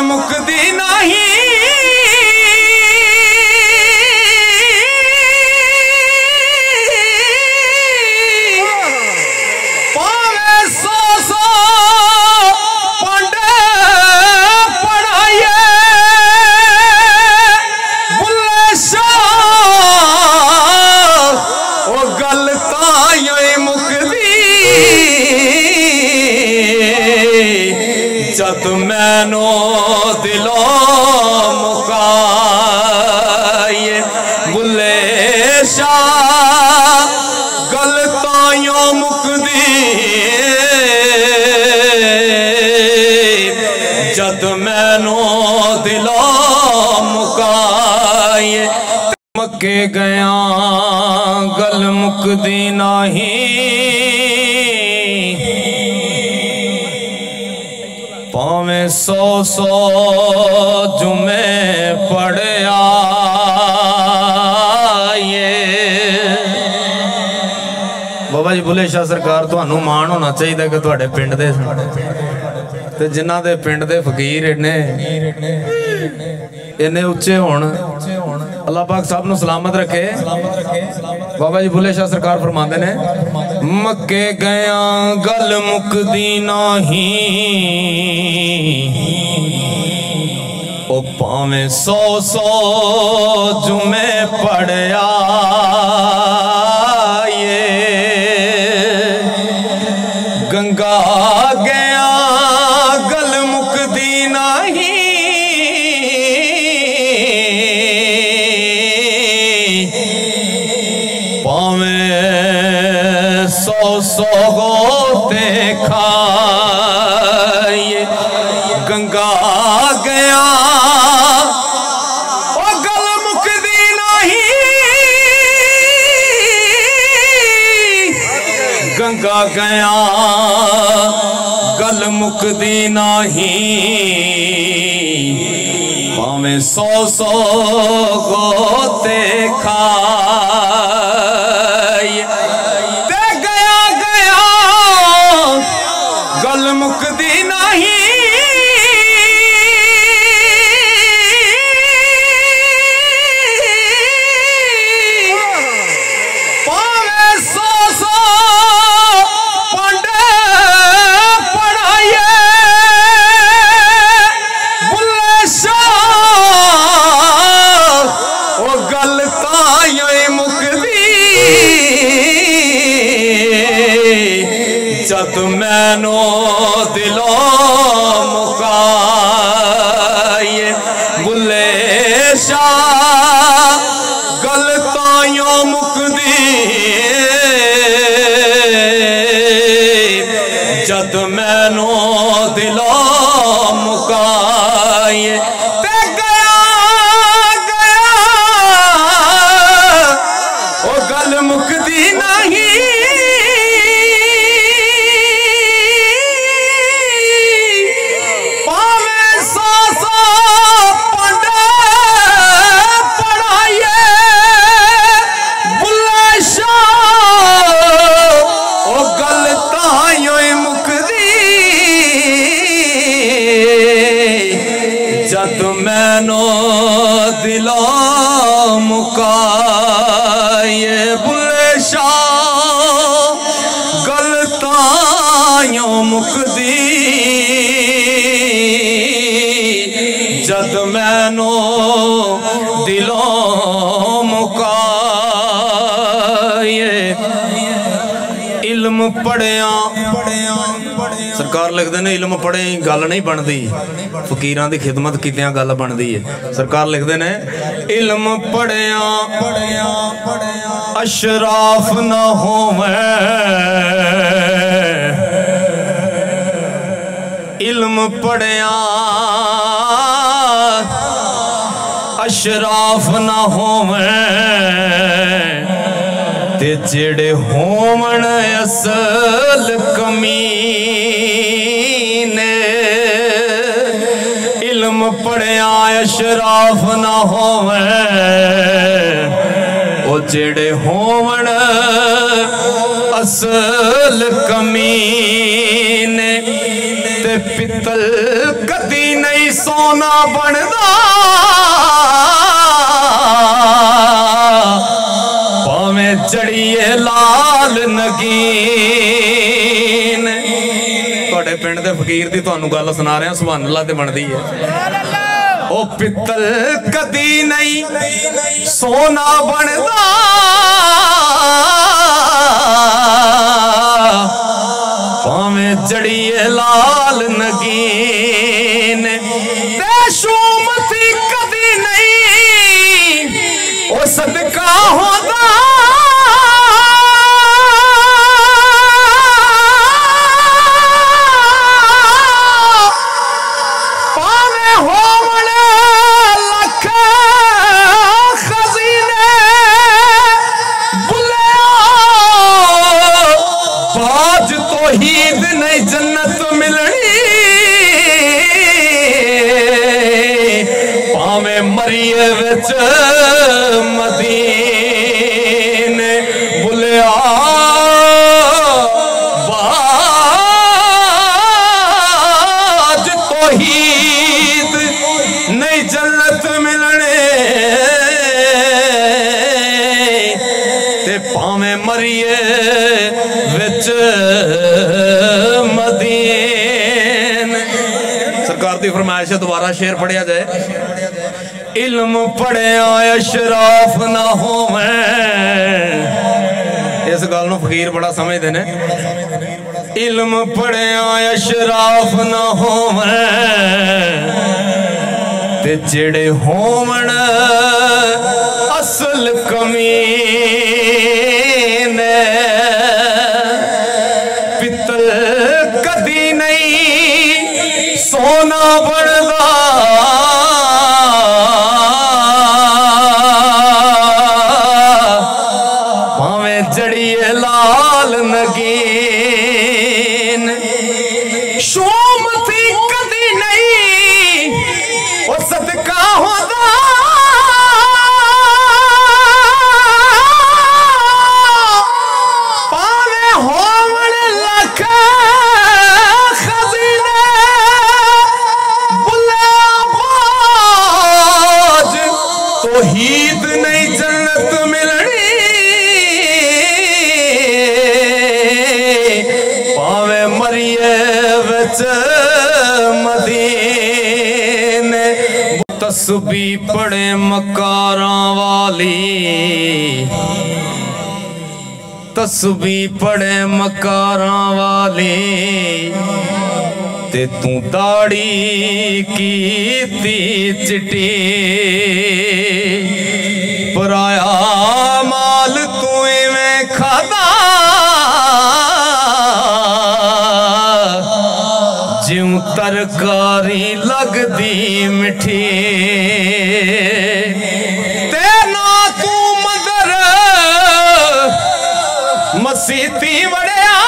मुकदी नहीं पावे सौ सौ पंडे पढ़ाइए बुल्ले शाह वो गल तां मुकदी जद मैनो दिलो मुकाए बुल्ले शाह गल तां मुकदी जद मैनो दिलो मुकाए मक्के गया गल मुकदी नहीं पावे सौ सौ जुमे पढ़िया बाबा जी बुले शाह सरकार तुहानू मान होना चाहिए कि तुहाडे पिंड दे ते जिन्हां दे पिंड दे फकीर इन्ने उच्चे होण अल्लाह पाक साहब नू सलामत रखे। बाबा जी बुले शाह सरकार फरमाते ने मक्के गया गल मुकदी नहीं ओ पावे सौ सौ जुमे पढ़िया गंगा गया गल मुकदी नहीं पावे सौ सौ गोते खाए गंगा गया ओ गल मुकदी नहीं गंगा गया गल मुकदी नहीं पावे सौ सौ गोते खाए ते गया गया गल मुकदी नहीं पावे सौ सौ पंडे पढ़ाइए बुल्ले शाह वो गल तां मुकदी जद मैनो दिलो मुकाए बुल्ले शाह गल तां मुकदी जद मैनो दिलो मुकाए ते गया गया ओ गल मुकदी नहीं पावे सौ सौ पंडे पढ़ाइए बुल्ले शाह ओ गल तां मुकदी जद मैनो दिलो मुकाए बुल्ले शाह गल तां मुकदी जद मैनो दिलो मुकाए इल्म पढ़िया सरकार लिखते ने इल्म पढ़े गल नहीं बनती फकीरां दी खिदमत कीतियां गल बनती है। सरकार लिखते ने इल्म पढ़िया अशराफ न होवे इल्म पढ़िया अशराफ न होवे ते जेड़े होवन असल कमीने इल्म पढ़िया अशराफ न होवे ओ जेड़े होवन असल कमीने ते पित्तल कदी नहीं सोना बनदा भावें चढ़िए लाल नगीन। तुहाडे पिंड दे फकीर दी तुहानू गल सुना रहा सुभान अल्लाह ते बनदी है। ओ पित्तल कदी नहीं सोना बनदा भावें चढ़िए लाल नगीन ते शूमती कदी नहीं ओ सदका होदा भावें होवण लख खजीने बुलिया बाज तौहीद नहीं जन्नत मिलनी भावें मरिए विच मदीने बुलिया बाज तौहीद नहीं जन्नत मिलने ते भावें मरिए विच मदीन। सरकार दी फरमाइश है दोबारा शेर पढ़िया जाए। इल्म पढ़िया अशराफ ना होवे इस गल नूं फकीर बड़ा समझदे ने। इल्म पढ़िया अशराफ ना होवे ते जेड़े होवण असल कमीने पित्तल कदी नहीं सोना बनदा भावें चढ़िए लाल नगीन। शोमती कदी नहीं ओ सदका होदा भावें होवण लख खजीने बुलिया बाज तौहीद नहीं जन्नत मिलनी भावें मरिए विच मदीने। तस्बी पड़े मकारां वाली तस्बी पड़े मकारां वाली ते तू दाड़ी कीती चिट्टी पराया माल तू इवें खादा जिउं तरकारी लगदी मिठी ते ना तू मदर मसीती वड़िया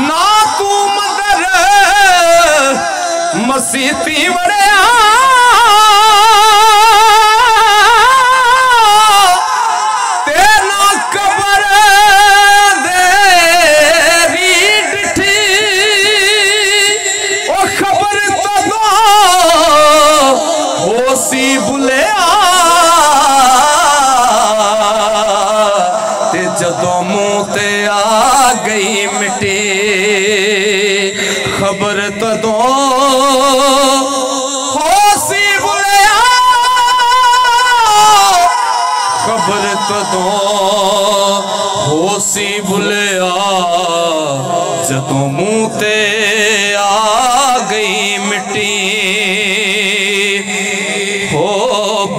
ना तू मदर मसीती वड़िया ते ना कबर दे रीड थी ओ खबर तो दो होसी बुलिया ते जदों मुंह ते आ गई मिट्टी खबर तो दो होसी बुलिया खबर तो दो होसी बुलिया जदों मुंह ते आ गई मिट्टी हो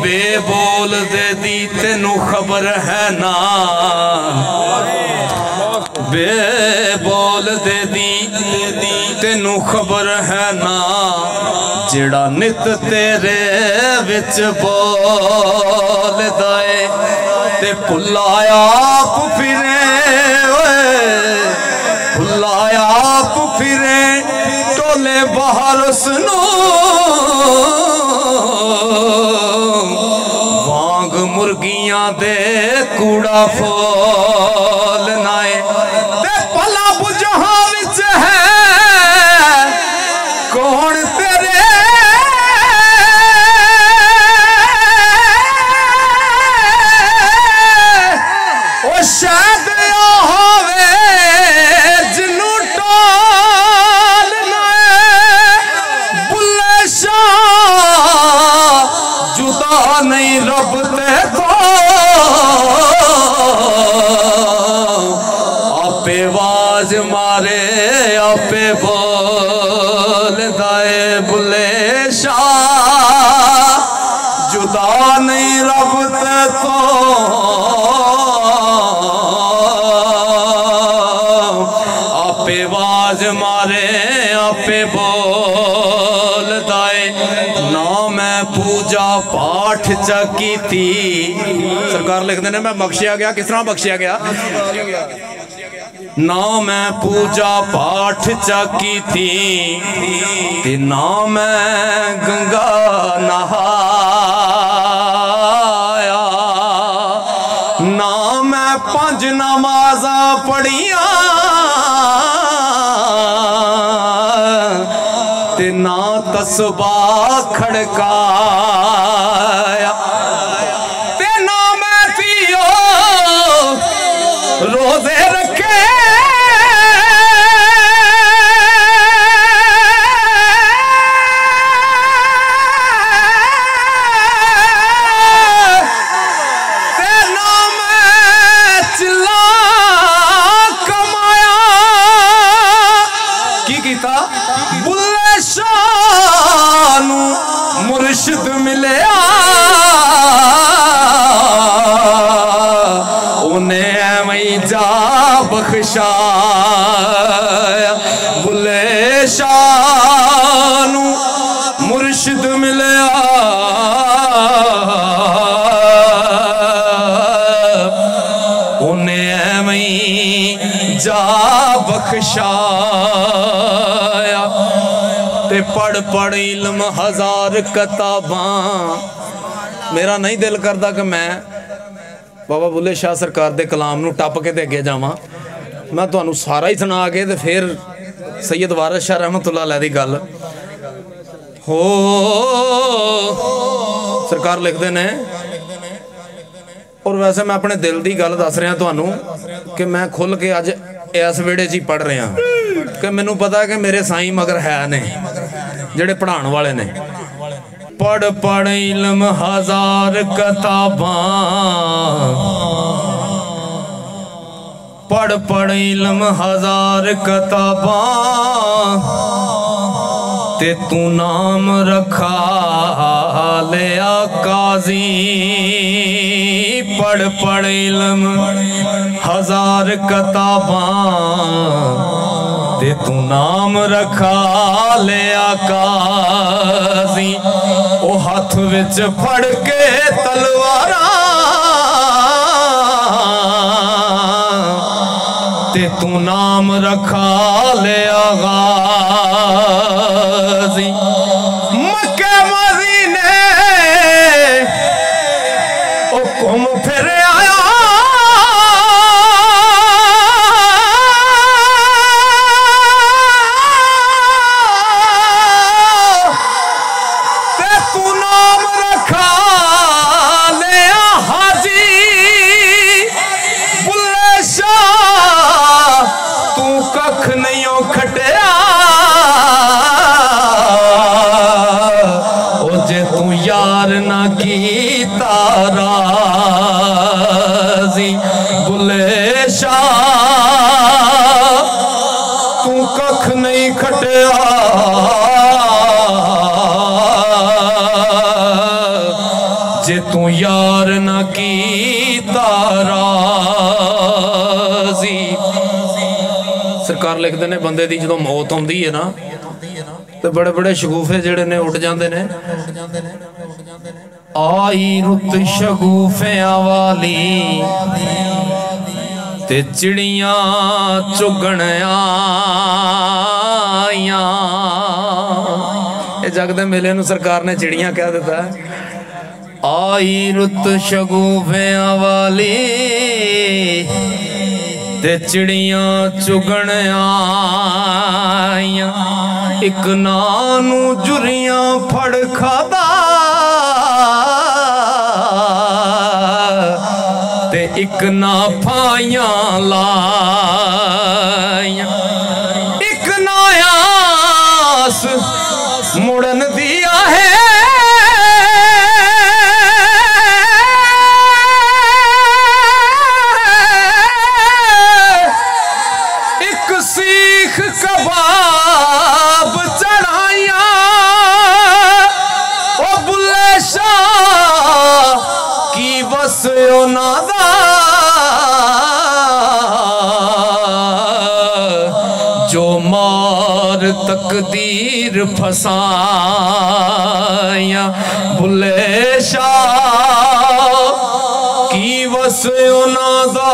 बेबोल दे दी तेनू खबर है ना बेबोल दे दी तेनू खबर है ना जेड़ा नित तेरे विच बोलदा ए ते भुलाया आप फिरे भुलाया आप फिरे टोले बाहर सुनो वांग मुर्गियां दे कूड़ा फोल नाए ते भला बुझहा विच है कौन तेरे ओ शायद होवे जिन्नू टोल नाए बुल्ले शाह जुदा नहीं रब ते तो आपे आवाज मारे आपे बोल दाए बुल्ले शाह जुदा नहीं रब ते तो आपे आवाज मारे आपे बोल दाए ना मैं पूजा पाठ चकी थी। सरकार लिखते ने मैं बख्शिया गया, किस तरह बख्शिया गया? ना मैं पूजा पाठ चकी थी ते ना मैं गंगा नहाया ना मैं 5 नमाज़ा पढ़िया ते ना तस्बाह खड़काया ते ना मैं पियो रोजे रखे ते ना मैं चिल्ला कमाया की कीता बुल्ले शाह नू मुर्शिद मिलिया उन्हें एवं जा बख्शाया बुल्ले शाह नू मुर्शिद मिलिया उन्हें एवं जा बख्शाया ते पढ़ पढ़ इल्म 1000 किताबां। मेरा नहीं दिल करता कि मैं बाबा बुल्ले शाह सरकार दे कलाम नू टप के ते अगे जावां, मैं तुहानू सारा ही सुना के ते फिर सैयद वारिस शाह रहमतुल्लाह अलैह दी गल हो। सरकार लिखते ने और वैसे मैं अपने दिल की गल दस रहा तुहानू कि मैं खुल के अज इस वेड़े ही पढ़ रहा कि मैनू पता है कि मेरे साईं मगर है ने जेड़े पढ़ाने वाले ने। पढ़ पढ़ इल्म 1000 किताबां पढ़ पढ़ इल्म 1000 किताबां ते तू नाम रखा लिया काजी। पढ़ पढ़ इल्म 1000 किताबां ते तू नाम रखा लिया काजी। ओ हाथ विच फड़ के तलवारा ते तू नाम रखा लिया गाजी। मक्के मदीने ओ घूम फिर आया ते तू नाम रखा लिया हाजी। बुल्ले शाह तू कख नहीं खटिया ओ जे तू यार ना की ताराजी। बुल्ले शाह तू कख नहीं खटिया जे तू यार ना की ताराजी। सरकार लिखते ने बंदे दी जो मौत आती है ना तो बड़े बड़े शगूफे जेड़े ने उठ जाते ने। आई रुत शगूफिया वाली ते चिड़ियां चुगण आईया। ये जगदे मेले नूं सरकार ने चिड़ियां कह दिता है। आई रुत शगुफियां वाली ते चिड़ियां चुगण आईयां एक नानू जुरियां फड़ खादा ते एक ना फाइयां लाइयां एक ना आस मुड़न दिया है सीख कबाब चढ़ाइया ओ बुल्ले शाह की बस नादा जो मार तकदीर फसाया बुल्ले शाह की बस नादा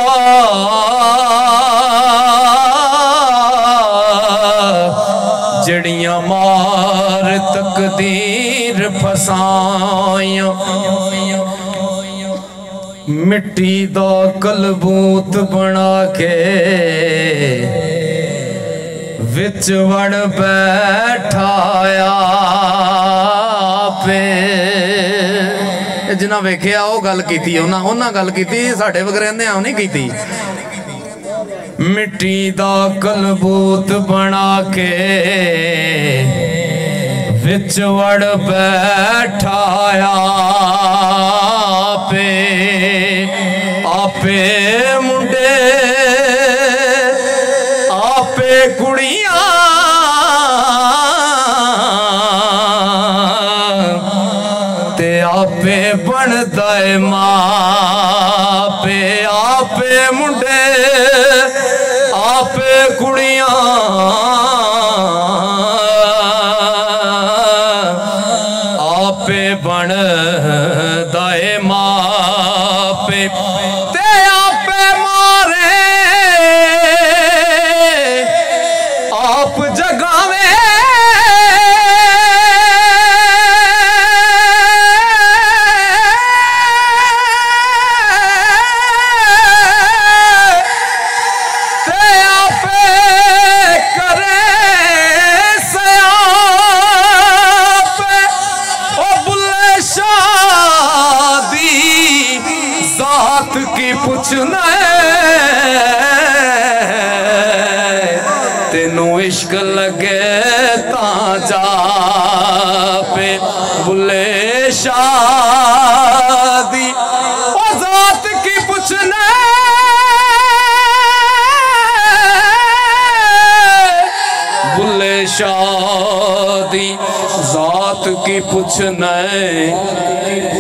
जड़ियां मार तकदीर फसाया मिट्टी दा कलबूत बना के विच वड़ बैठाया पे जिन्ना वेखिया वो गल कीती उन्हां गल कीती साडे वगैरह नहीं कीती मिट्टी दा कलबूत बना के विच वड़ बैठाया पे आपे मुंडे आपे कुड़ियां ते आपे बनदा है मां पे आपे मुंडे आपे कुड़ियां आपे बन दाए मापे ते आपे मारे आप जगावे की पुछना तेनू इश्क लगे ता जा पे बुल्ले शादी ओ जात की पुछना बुल्ले शादी जात की पुछना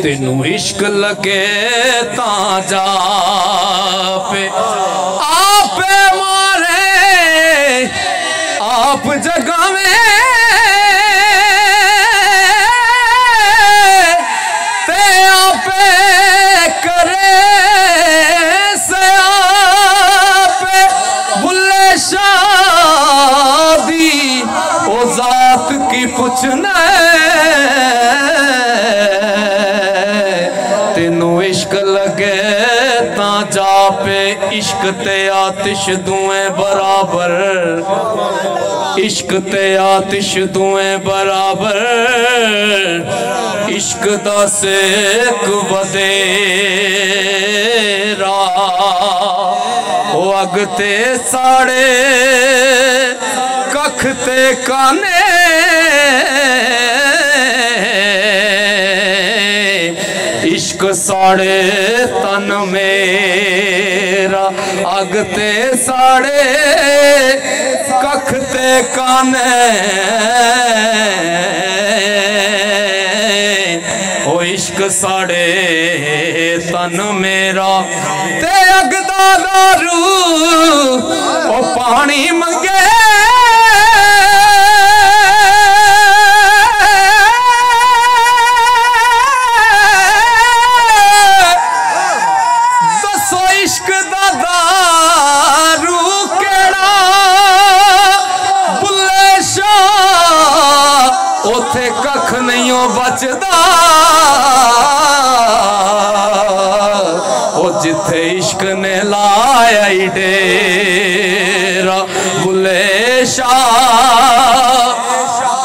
तेनू इश्क लगे ता जा पे आप मारे आप जगावे ते आप करे पे बुल्ले शादी ओ जात की पुछना इश्क लगे ता जा पे इश्क ते आतिश दुए बराबर इश्क ते आतिश दुए बराबर इश्क दा सेक वधेरा ओ अग ते साड़े कख ते काने इश्क साड़े तन मेरा अग ते साड़े कख ते काने ओ इश्क साड़े तन मेरा ते अग दा दारू ओ पानी मंगे ओथे कख नहीं बचदा ओ जिथे इश्क ने लाया डेरा बुले शाह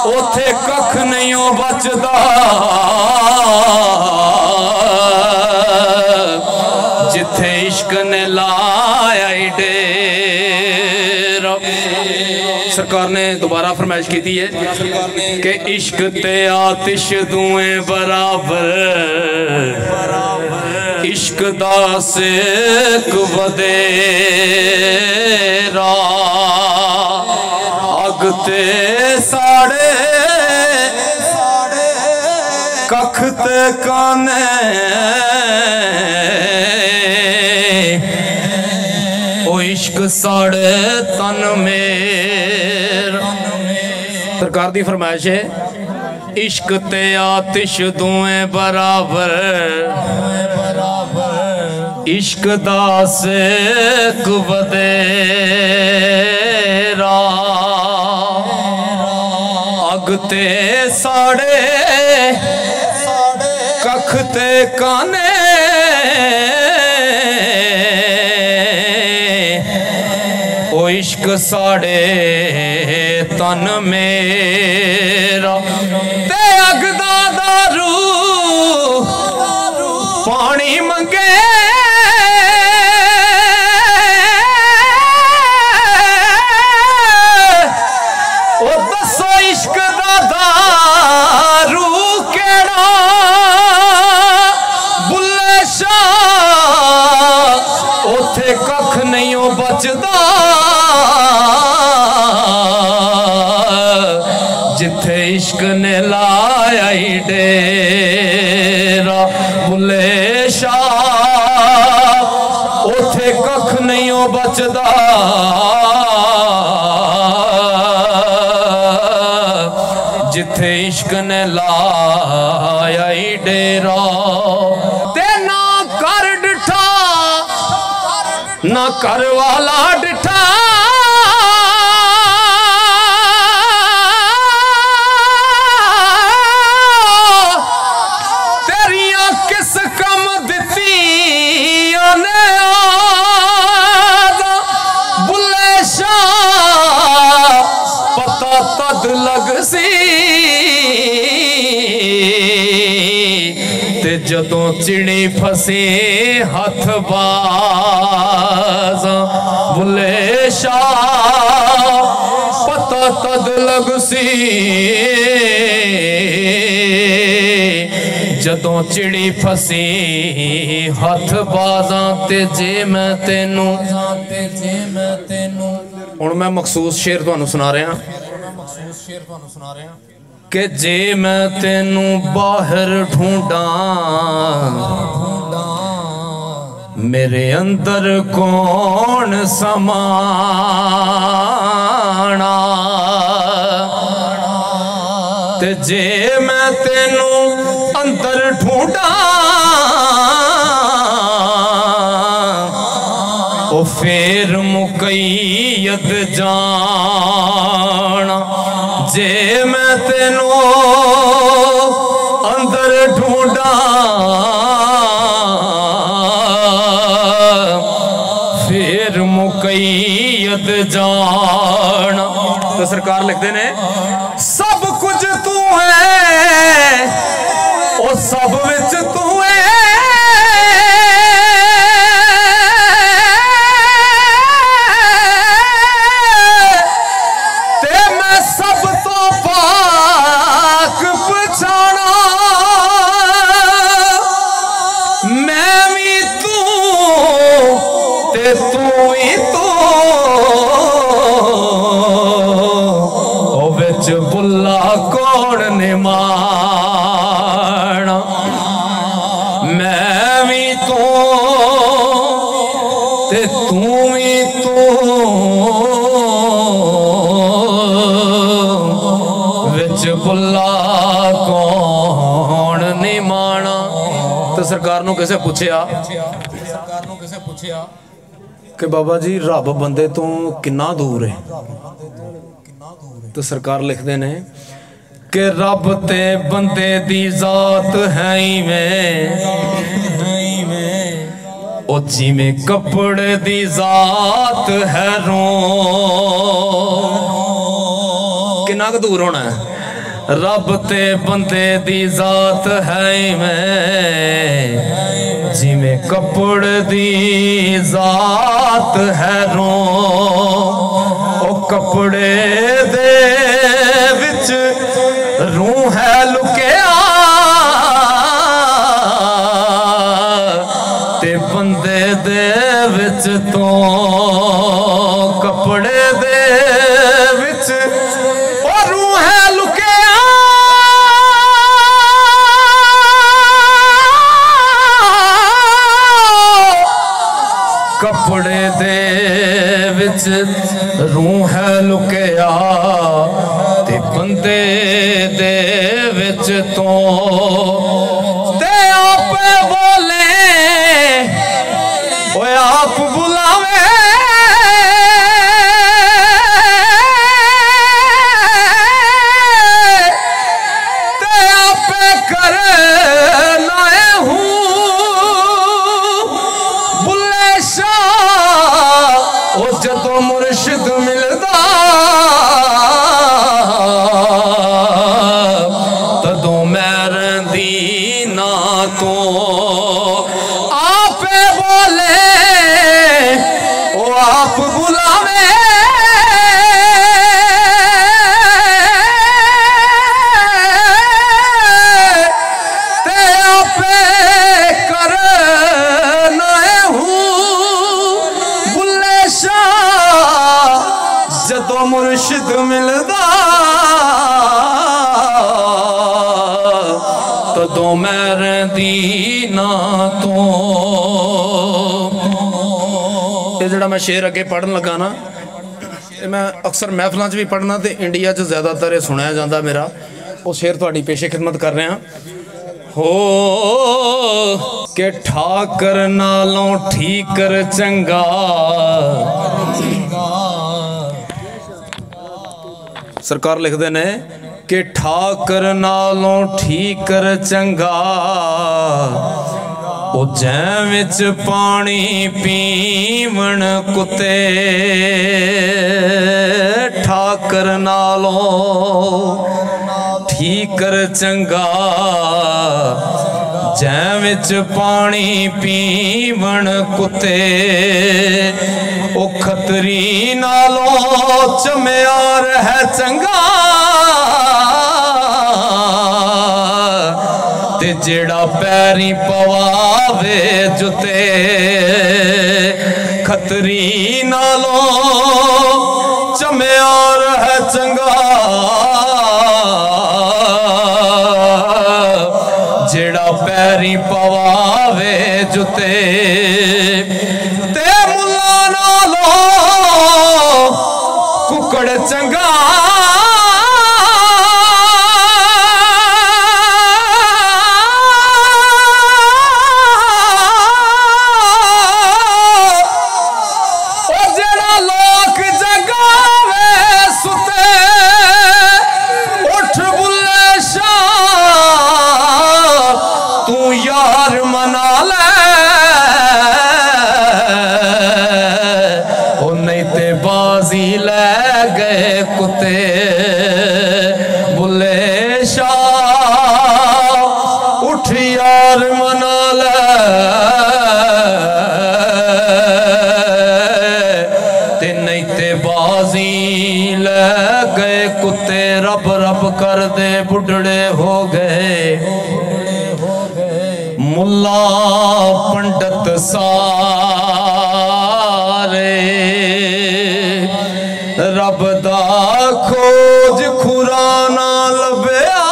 उथे कख नहीं बचदा जिथे इश्क ने लाया डेरा। सरकार ने दोबारा फरमाइश की है कि इश्क ते आतिश दुएं बराबर इश्क दा सेक वदेरा अग ते साड़े कख ते काने ओ इश्क साड़े तन मेरा। सरकार दी फरमाइश है इश्क ते आतिश दुएं बराबर इश्क दा सेक वदेरा अग ते साड़े कख ते काने ओ इश्क साड़े तन मेरा ते अग दा दारू पानी मंगे ओ दसो इश्क दा दारू केड़ा बुल्ले शाह उथे कख नहीं बचदा जिथे इश्क ने लाया डेरा बुले शाह उथे कख नहीं बचदा जिथे इश्क ने लाया डेरा। ते ना कर डिठा ना कर वाला डिठा तेरिया किस कम दिती ने बुले शाह पता तद लग सी ते जदों चिड़ी फसी हथ बाज बुले शाह पता तद लग सी जदों चिड़ी फसी हथ बाजा ते जे मैं तेनू हुण मैं मखसूस शेर तुहानू सुना रहा कि जे मैं तेनू बाहर ढूंढा मेरे अंदर कौन समाना ते जे मैं तेनू अंदर ढूंढा ओ फिर मुकैयत जाना जे मैं तेनू अंदर ढूंढा फिर मुकैयत जाना। तो सरकार लिखते ने सब कुछ तू है ओ सब विच तू है ते मैं सब तो पाक पछाना मैं भी तू ते तू ही तू बुल्ला कौन ने माना मैं भी तू ते तू भी तू विच बुल्ला कौन ने माना। तो सरकार नूं किसे पूछया कि बाबा जी रब बंदे तो कितना दूर है। तो सरकार लिखते ने कि रब ते बंदे दी जात है में ओ जिमें कपड़े दी जात है रो किन्ना क दूर होना है रब ते बंदे दी जात है मैं जिमें कपड़े दी जात है रो ओ कपड़े दे विच रूह है लुकिया ते बंदे दे विच तो कपड़े दे विच और रूह है लुकिया कपड़े दे विच रूह है लुकिया ते बंदे दे विच तो ते आप बोले ओए आप बुलावे ते आप कर लाए हूँ बुले शाह ओ जदों मुर्शिद मिलदा तदों मैं रंदी ना तो आप बोले ओ आप बुलावे ते आप कर नाए हूँ बुले शाह जदों मुर्शिद मिलदा तदों मैं रंदी ना तो ये जड़ा मैं शेर अगे पढ़न लगा ना मैं अक्सर महफलों भी पढ़ना तो इंडिया ज़्यादातर ये सुनाया जाता मेरा वो शेर थोड़ी पेशे खिदमत कर रहे हैं हो के ठाकर नालों ठीकर चंगा सरकार लिखते ने कि ठाकर नालों ठीकर चंगा ओ जै विच पानी पीवण कुत्ते ठाकर नालों ठीकर चंगा जै विच पानी पीवण कुत्ते ओ खतरी नालों चम्यार है चंगा ते जेड़ा पैरी पवावे जुते खतरी नालों चम्यार है चंगा जेड़ा पैरी पवावे जुते ते मुल्ला नालों कुकड़ चंगा कर दे बुढ़ड़े हो गए मुल्ला पंडित सारे रब दा खोज खुराना लभया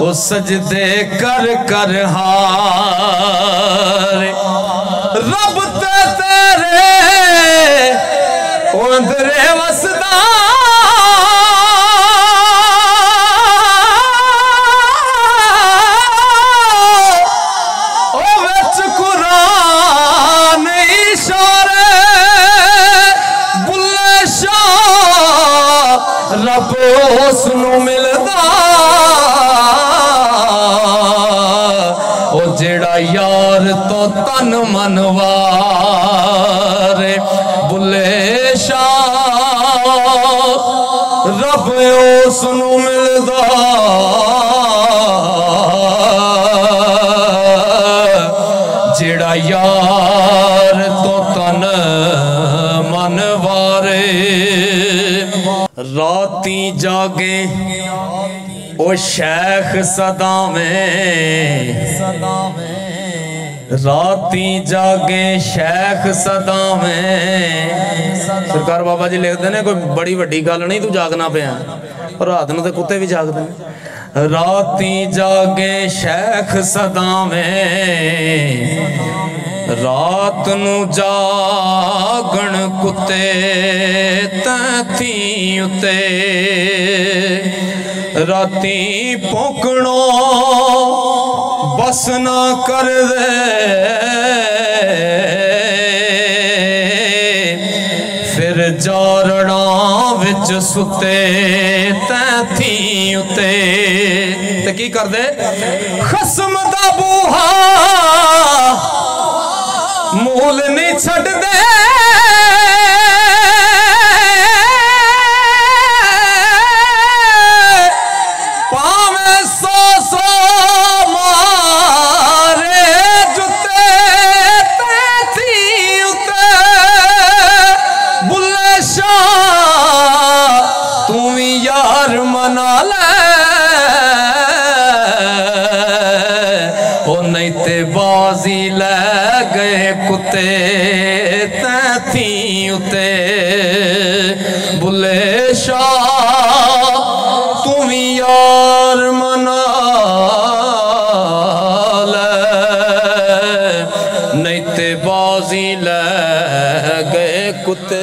ओ सजदे कर कर हारे रब ते तेरे अंदरे वसदा ओ विच कुरान इशारे बुल्ले शाह रब उसनू मिलदा जेड़ा यार तो तन मनवारे बुले शाह रब उस नू मिलदा जेड़ा यार तो तन मनवारे राती जागे ओ शेख सदावें राती जागे शेख सदावें सरकार बाबा जी लिखते ने कोई बड़ी वड्डी गल नहीं तू जागना पिया रात नूं ते कुत्ते भी जागदे ने राती जागे शेख सदावें रात नूं जागण कुत्ते तैथी उते राती भौंकणो बस ना कर दे फिर जारड़ा विच सुते तैथी उते ते की कर दे खसम दा बूहा मूल नहीं छड़ दे बाजी लै गए कुत्ते तैथी उते बुले शाह तू भी यार मना ले नहीं ते बाजी लै गए कुत्ते।